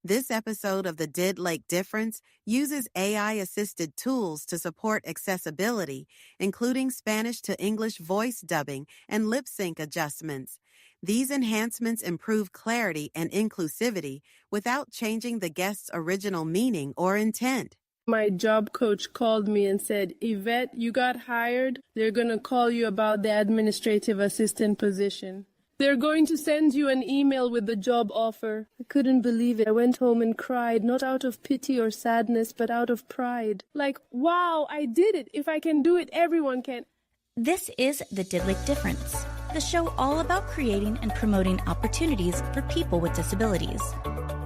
This episode of the Did Lake Difference uses AI-assisted tools to support accessibility, including Spanish to English voice dubbing and lip sync adjustments. These enhancements improve clarity and inclusivity without changing the guest's original meaning or intent. My job coach called me and said, Yvette, you got hired. They're going to call you about the administrative assistant position. They're going to send you an email with the job offer. I couldn't believe it. I went home and cried, not out of pity or sadness, but out of pride. Like, wow, I did it. If I can do it, everyone can. This is The Did Lake Difference, the show all about creating and promoting opportunities for people with disabilities.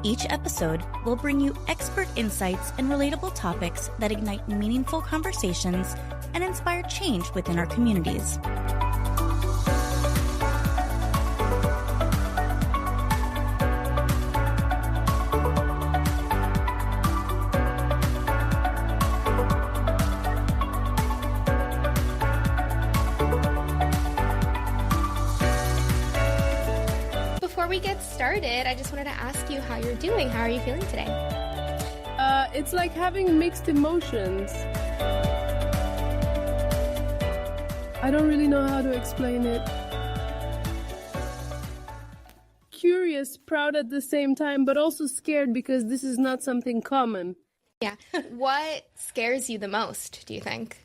Each episode will bring you expert insights and relatable topics that ignite meaningful conversations and inspire change within our communities. Before we get started, I just wanted to ask you how you're doing. How are you feeling today? It's like having mixed emotions. I don't really know how to explain it. Curious, proud at the same time, but also scared because this is not something common. Yeah. What scares you the most, do you think?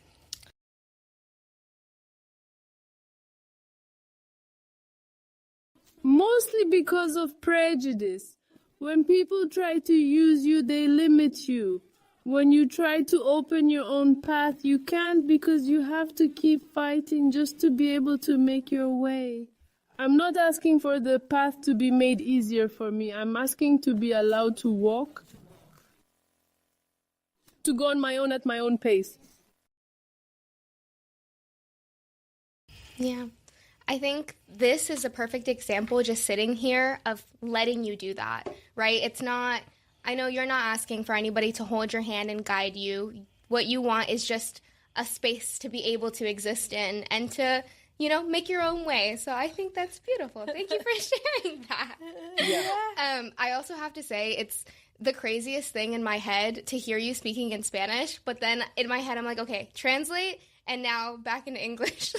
Mostly because of prejudice. When people try to use you, they limit you. When you try to open your own path, you can't because you have to keep fighting just to be able to make your way. I'm not asking for the path to be made easier for me. I'm asking to be allowed to walk, to go on my own at my own pace. Yeah. I think this is a perfect example, just sitting here, of letting you do that, right? It's not, I know you're not asking for anybody to hold your hand and guide you. What you want is just a space to be able to exist in and to, make your own way. So I think that's beautiful. Thank you for sharing that. Yeah. I also have to say, it's the craziest thing in my head to hear you speaking in Spanish, but then in my head, I'm like, okay, translate, and now back into English.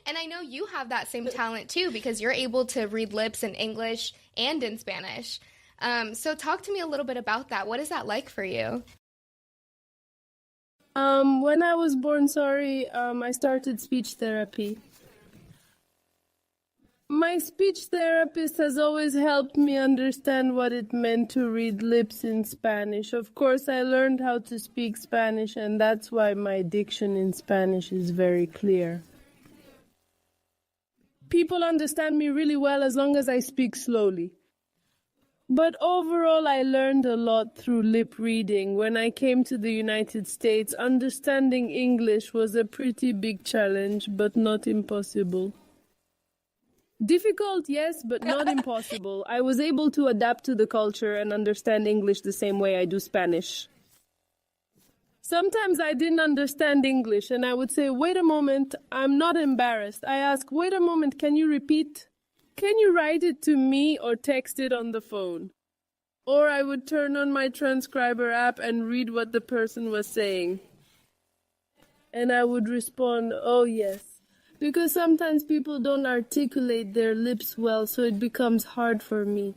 And I know you have that same talent too, because you're able to read lips in English and in Spanish. So talk to me a little bit about that. What is that like for you? When I was born, I started speech therapy. My speech therapist has always helped me understand what it meant to read lips in Spanish. Of course, I learned how to speak Spanish, and that's why my diction in Spanish is very clear. People understand me really well as long as I speak slowly. But overall, I learned a lot through lip reading. When I came to the United States, understanding English was a pretty big challenge, but not impossible. Difficult, yes, but not impossible. I was able to adapt to the culture and understand English the same way I do Spanish. Sometimes I didn't understand English, and I would say, wait a moment, I'm not embarrassed. I ask, wait a moment, can you repeat? Can you write it to me or text it on the phone? Or I would turn on my transcriber app and read what the person was saying. And I would respond, oh yes. Because sometimes people don't articulate their lips well, so it becomes hard for me.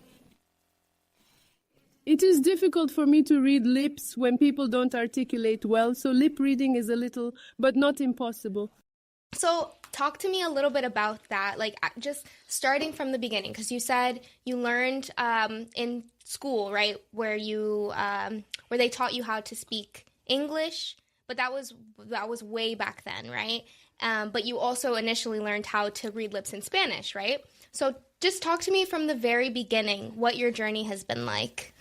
It is difficult for me to read lips when people don't articulate well, so lip reading is a little, but not impossible. So talk to me a little bit about that, like just starting from the beginning, because you said you learned in school, right, where they taught you how to speak English, but that was way back then, right? But you also initially learned how to read lips in Spanish, right? So just talk to me from the very beginning, what your journey has been like.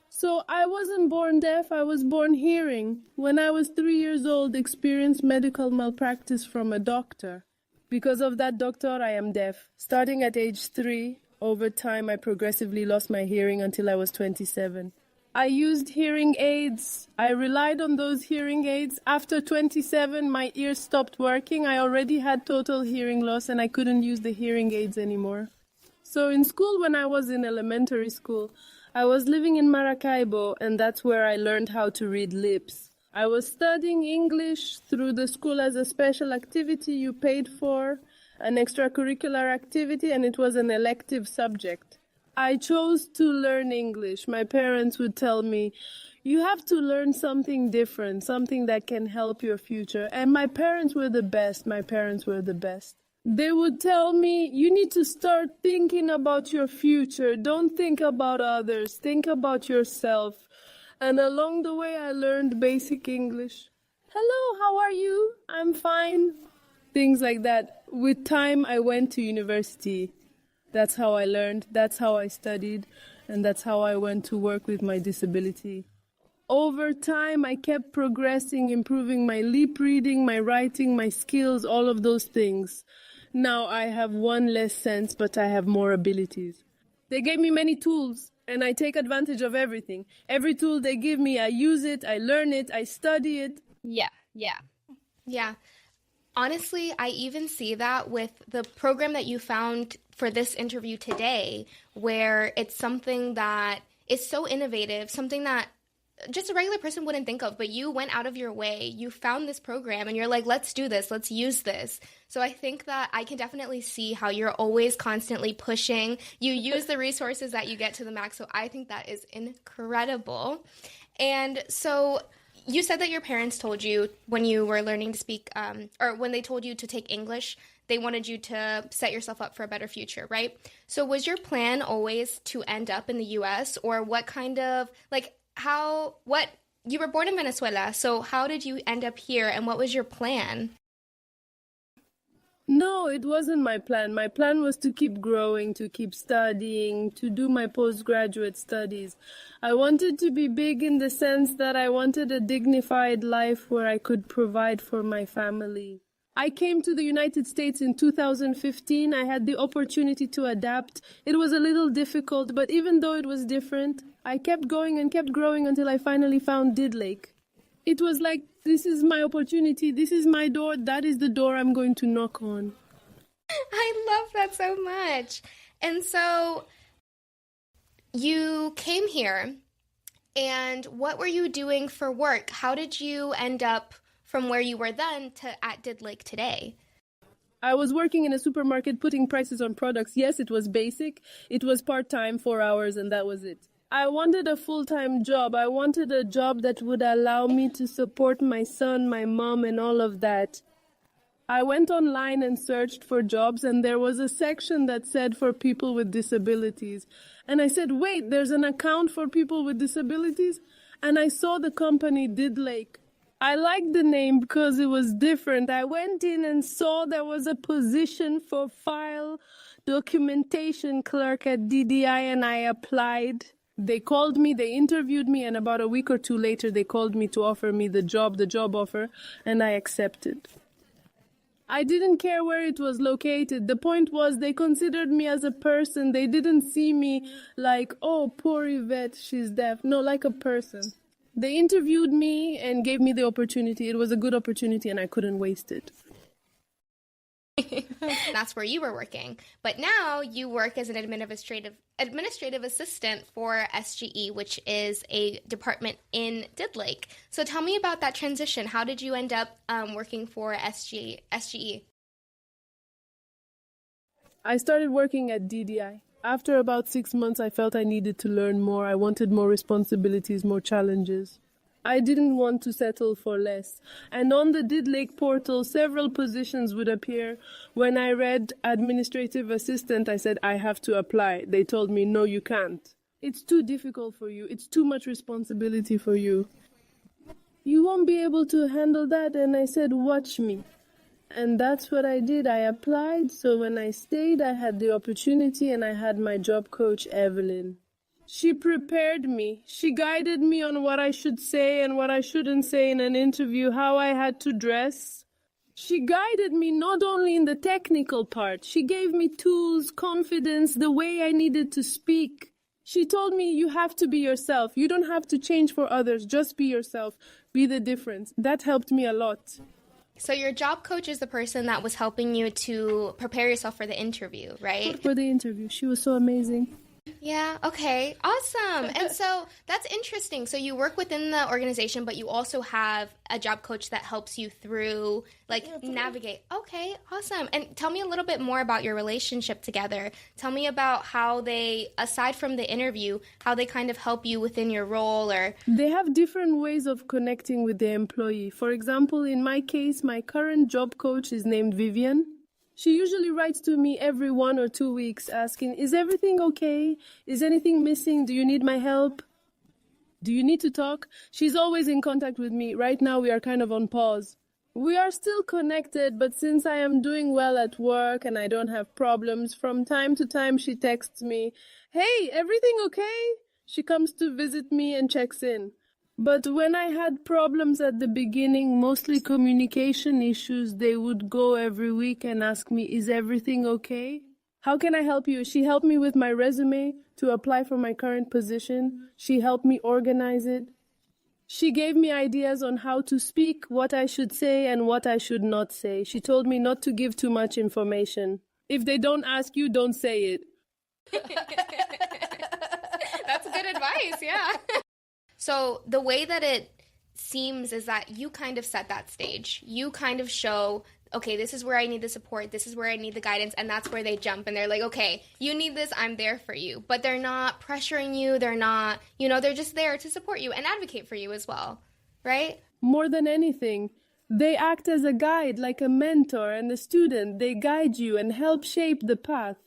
So I wasn't born deaf, I was born hearing. When I was 3 years old, experienced medical malpractice from a doctor. Because of that doctor, I am deaf. Starting at age 3, over time, I progressively lost my hearing until I was 27. I used hearing aids. I relied on those hearing aids. After 27, my ears stopped working. I already had total hearing loss and I couldn't use the hearing aids anymore. So in school, when I was in elementary school, I was living in Maracaibo, and that's where I learned how to read lips. I was studying English through the school as a special activity you paid for, an extracurricular activity, and it was an elective subject. I chose to learn English. My parents would tell me, you have to learn something different, something that can help your future. And my parents were the best. They would tell me, you need to start thinking about your future. Don't think about others. Think about yourself. And along the way, I learned basic English. Hello, how are you? I'm fine. Things like that. With time, I went to university. That's how I learned. That's how I studied. And that's how I went to work with my disability. Over time, I kept progressing, improving my lip reading, my writing, my skills, all of those things. Now I have one less sense, but I have more abilities. They gave me many tools, and I take advantage of everything. Every tool they give me, I use it, I learn it, I study it. Yeah. Honestly, I even see that with the program that you found for this interview today, where it's something that is so innovative, something that just a regular person wouldn't think of, but you went out of your way, you found this program, and you're like, let's do this, let's use this. So I think that I can definitely see how you're always constantly pushing. You use the resources that you get to the max, so I think that is incredible. And so you said that your parents told you when you were learning to speak, or when they told you to take English, they wanted you to set yourself up for a better future, right? So was your plan always to end up in the U.S., or what kind of, you were born in Venezuela, so how did you end up here, and what was your plan? No, it wasn't my plan. My plan was to keep growing, to keep studying, to do my postgraduate studies. I wanted to be big in the sense that I wanted a dignified life where I could provide for my family. I came to the United States in 2015. I had the opportunity to adapt. It was a little difficult, but even though it was different, I kept going and kept growing until I finally found Did Lake. It was like, this is my opportunity, this is my door, that is the door I'm going to knock on. I love that so much. And so you came here, and what were you doing for work? How did you end up from where you were then to at Did Lake today? I was working in a supermarket putting prices on products. Yes, it was basic. It was part-time, 4 hours, and that was it. I wanted a full-time job. I wanted a job that would allow me to support my son, my mom, and all of that. I went online and searched for jobs, and there was a section that said for people with disabilities. And I said, wait, there's an account for people with disabilities? And I saw the company Did Lake. I liked the name because it was different. I went in and saw there was a position for file documentation clerk at DDI, and I applied. They called me, they interviewed me, and about a week or two later, they called me to offer me the job offer, and I accepted. I didn't care where it was located. The point was they considered me as a person. They didn't see me like, oh, poor Ivette, she's deaf. No, like a person. They interviewed me and gave me the opportunity. It was a good opportunity, and I couldn't waste it. That's where you were working. But now you work as an administrative assistant for SGE, which is a department in Did Lake. So tell me about that transition. How did you end up working for SGE? I started working at DDI. After about 6 months, I felt I needed to learn more. I wanted more responsibilities, more challenges. I didn't want to settle for less. And on the Did Lake portal, several positions would appear. When I read administrative assistant, I said, I have to apply. They told me, no, you can't. It's too difficult for you. It's too much responsibility for you. You won't be able to handle that. And I said, watch me. And that's what I did. I applied. So when I stayed, I had the opportunity, and I had my job coach, Evelyn. She prepared me. She guided me on what I should say and what I shouldn't say in an interview, how I had to dress. She guided me not only in the technical part. She gave me tools, confidence, the way I needed to speak. She told me, you have to be yourself. You don't have to change for others. Just be yourself. Be the difference. That helped me a lot. So your job coach is the person that was helping you to prepare yourself for the interview, right? For the interview. She was so amazing. Yeah, okay, awesome. And so that's interesting. So you work within the organization, but you also have a job coach that helps you through, navigate. Okay, awesome. And tell me a little bit more about your relationship together. Tell me about how they, aside from the interview, how they kind of help you within your role or... They have different ways of connecting with the employee. For example, in my case, my current job coach is named Vivian. She usually writes to me every 1 or 2 weeks asking, is everything okay? Is anything missing? Do you need my help? Do you need to talk? She's always in contact with me. Right now we are kind of on pause. We are still connected, but since I am doing well at work and I don't have problems, from time to time she texts me, hey, everything okay? She comes to visit me and checks in. But when I had problems at the beginning, mostly communication issues, they would go every week and ask me, is everything okay? How can I help you? She helped me with my resume to apply for my current position. She helped me organize it. She gave me ideas on how to speak, what I should say and what I should not say. She told me not to give too much information. If they don't ask you, don't say it. That's good advice, yeah. So the way that it seems is that you kind of set that stage. You kind of show, okay, this is where I need the support, this is where I need the guidance, and that's where they jump and they're like, okay, you need this, I'm there for you. But they're not pressuring you, they're not, they're just there to support you and advocate for you as well, right? More than anything, they act as a guide, like a mentor and a student. They guide you and help shape the path.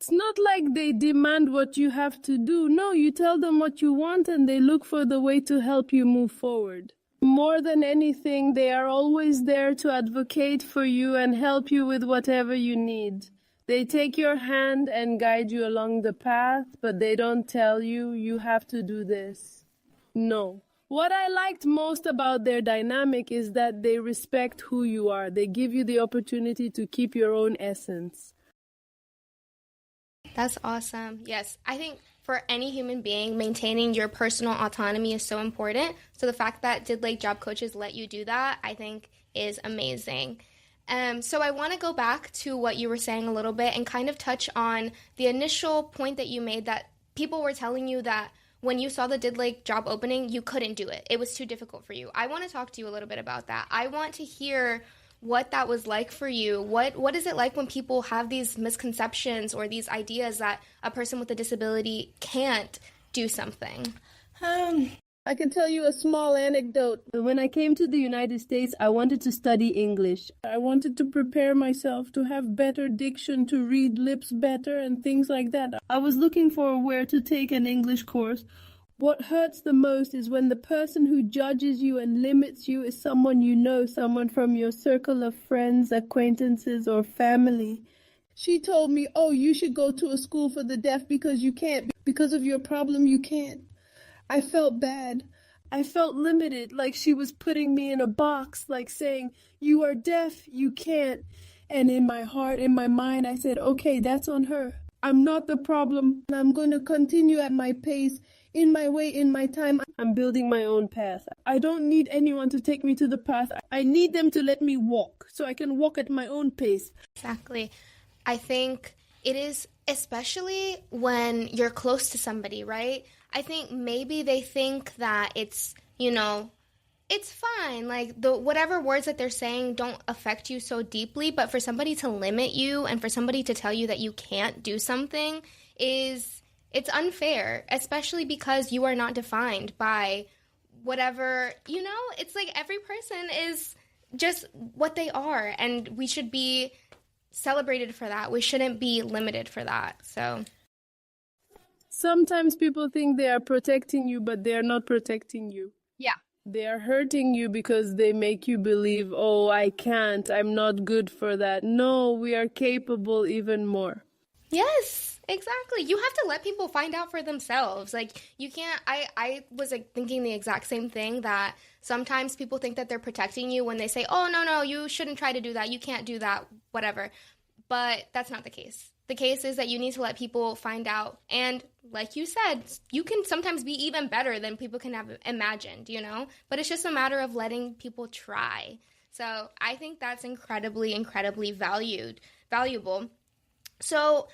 It's not like they demand what you have to do. No, you tell them what you want and they look for the way to help you move forward. More than anything, they are always there to advocate for you and help you with whatever you need. They take your hand and guide you along the path, but they don't tell you, you have to do this. No. What I liked most about their dynamic is that they respect who you are. They give you the opportunity to keep your own essence. That's awesome. Yes, I think for any human being, maintaining your personal autonomy is so important. So the fact that Did Lake job coaches let you do that, I think is amazing. So I want to go back to what you were saying a little bit and kind of touch on the initial point that you made that people were telling you that when you saw the Did Lake job opening, you couldn't do it. It was too difficult for you. I want to talk to you a little bit about that. I want to hear what that was like for you. What is it like when people have these misconceptions or these ideas that a person with a disability can't do something? I can tell you a small anecdote. When I came to the United States, I wanted to study English. I wanted to prepare myself to have better diction, to read lips better and things like that. I was looking for where to take an English course. What hurts the most is when the person who judges you and limits you is someone you know, someone from your circle of friends, acquaintances, or family. She told me, oh, you should go to a school for the deaf because you can't. Because of your problem, you can't. I felt bad. I felt limited, like she was putting me in a box, like saying, you are deaf, you can't. And in my heart, in my mind, I said, okay, that's on her. I'm not the problem. I'm going to continue at my pace. In my way, in my time, I'm building my own path. I don't need anyone to take me to the path. I need them to let me walk so I can walk at my own pace. Exactly. I think it is, especially when you're close to somebody, right? I think maybe they think that it's, it's fine. Like whatever words that they're saying don't affect you so deeply, but for somebody to limit you and for somebody to tell you that you can't do something it's unfair, especially because you are not defined by whatever, it's like every person is just what they are, and we should be celebrated for that. We shouldn't be limited for that. So sometimes people think they are protecting you, but they are not protecting you. Yeah. They are hurting you because they make you believe, oh, I can't, I'm not good for that. No, we are capable even more. Yes, exactly. You have to let people find out for themselves. Like, you can't, I was thinking the exact same thing, that sometimes people think that they're protecting you when they say, oh, no, you shouldn't try to do that. You can't do that, whatever. But that's not the case. The case is that you need to let people find out. And like you said, you can sometimes be even better than people can have imagined, But it's just a matter of letting people try. So I think that's incredibly, incredibly valuable. So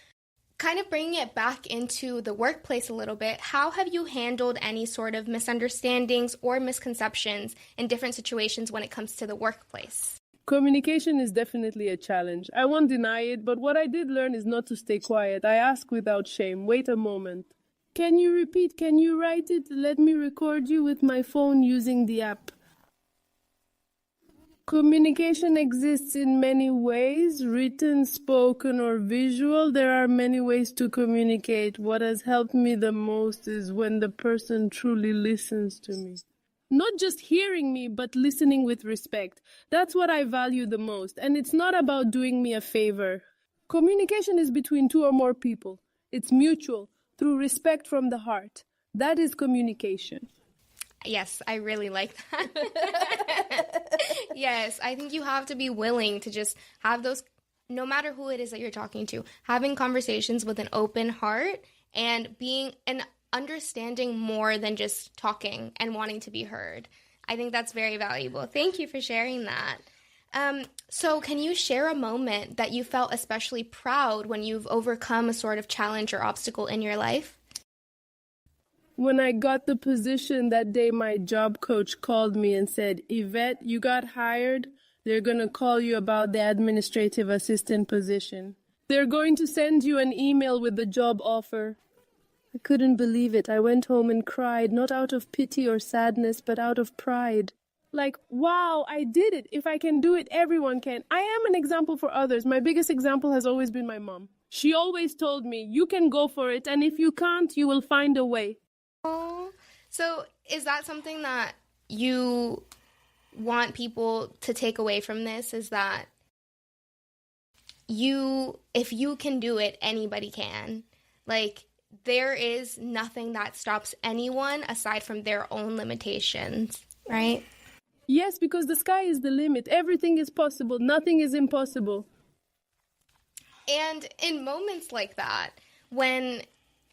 kind of bringing it back into the workplace a little bit, how have you handled any sort of misunderstandings or misconceptions in different situations when it comes to the workplace? Communication is definitely a challenge. I won't deny it, but what I did learn is not to stay quiet. I ask without shame. Wait a moment. Can you repeat? Can you write it? Let me record you with my phone using the app. Communication exists in many ways, written, spoken, or visual. There are many ways to communicate. What has helped me the most is when the person truly listens to me. Not just hearing me, but listening with respect. That's what I value the most. And it's not about doing me a favor. Communication is between two or more people. It's mutual, through respect from the heart. That is communication. Yes, I really like that. Yes, I think you have to be willing to just have those, no matter who it is that you're talking to, having conversations with an open heart and being and understanding more than just talking and wanting to be heard. I think that's very valuable. Thank you for sharing that. So can you share a moment that you felt especially proud when you've overcome a sort of challenge or obstacle in your life? When I got the position that day, my job coach called me and said, Ivette, you got hired. They're going to call you about the administrative assistant position. They're going to send you an email with the job offer. I couldn't believe it. I went home and cried, not out of pity or sadness, but out of pride. Like, wow, I did it. If I can do it, everyone can. I am an example for others. My biggest example has always been my mom. She always told me, you can go for it, and if you can't, you will find a way. Oh, so is that something that you want people to take away from this, is that if you can do it, anybody can? Like, there is nothing that stops anyone aside from their own limitations, right? Yes, because the sky is the limit. Everything is possible. Nothing is impossible. And in moments like that, when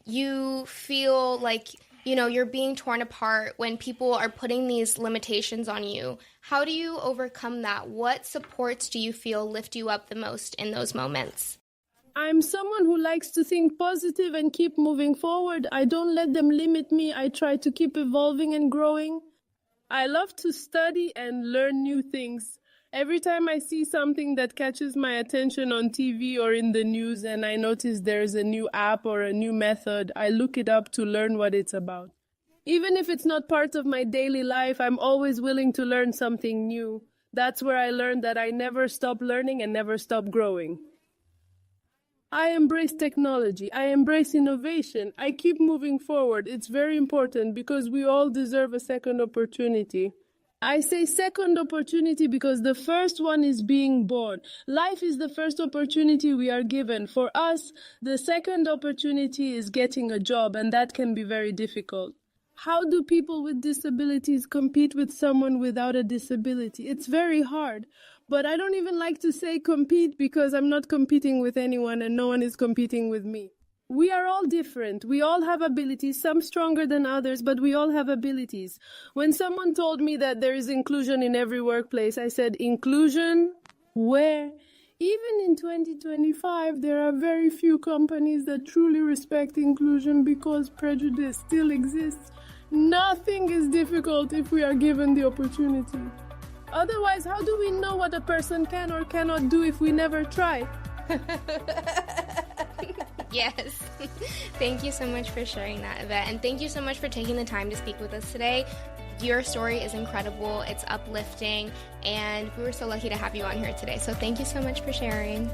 you feel like, you know, you're being torn apart, when people are putting these limitations on you, how do you overcome that? What supports do you feel lift you up the most in those moments? I'm someone who likes to think positive and keep moving forward. I don't let them limit me. I try to keep evolving and growing. I love to study and learn new things. Every time I see something that catches my attention on TV or in the news and I notice there's a new app or a new method, I look it up to learn what it's about. Even if it's not part of my daily life, I'm always willing to learn something new. That's where I learned that I never stop learning and never stop growing. I embrace technology. I embrace innovation. I keep moving forward. It's very important because we all deserve a second opportunity. I say second opportunity because the first one is being born. Life is the first opportunity we are given. For us, the second opportunity is getting a job, and that can be very difficult. How do people with disabilities compete with someone without a disability? It's very hard. But I don't even like to say compete because I'm not competing with anyone and no one is competing with me. We are all different. We all have abilities, some stronger than others, but we all have abilities. When someone told me that there is inclusion in every workplace, I said, inclusion? Where? Even in 2025, there are very few companies that truly respect inclusion because prejudice still exists. Nothing is difficult if we are given the opportunity. Otherwise, how do we know what a person can or cannot do if we never try? Yes. Thank you so much for sharing that, Ivette. And thank you so much for taking the time to speak with us today. Your story is incredible. It's uplifting. And we were so lucky to have you on here today. So thank you so much for sharing.